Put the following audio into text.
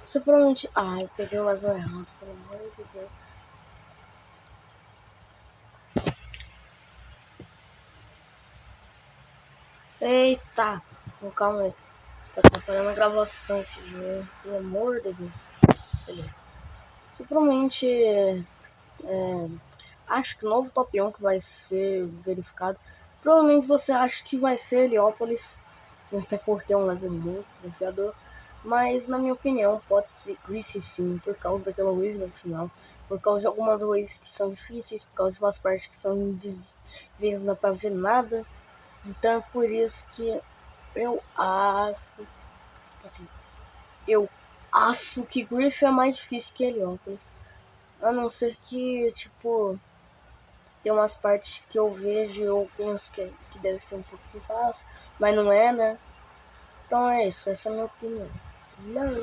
Você provavelmente... Ah, eu peguei o level errado, pelo amor de Deus. Eita! Calma aí. Você tá atrapalhando a gravação esse jogo. Pelo amor de Deus. Beleza. Você provavelmente... acho que o novo top 1 que vai ser verificado. Provavelmente você acha que vai ser Heliópolis. Até porque é um level muito desafiador. Mas na minha opinião pode ser Griff sim, por causa daquela wave no final. Por causa de algumas waves que são difíceis, por causa de umas partes que são invisíveis, não dá pra ver nada. Então é por isso que eu acho... Assim, eu acho que Griff é mais difícil que Heliópolis. A não ser que, tipo, tem umas partes que eu vejo e eu penso que deve ser um pouquinho fácil, mas não é, né? Então é isso, essa é a minha opinião. Não.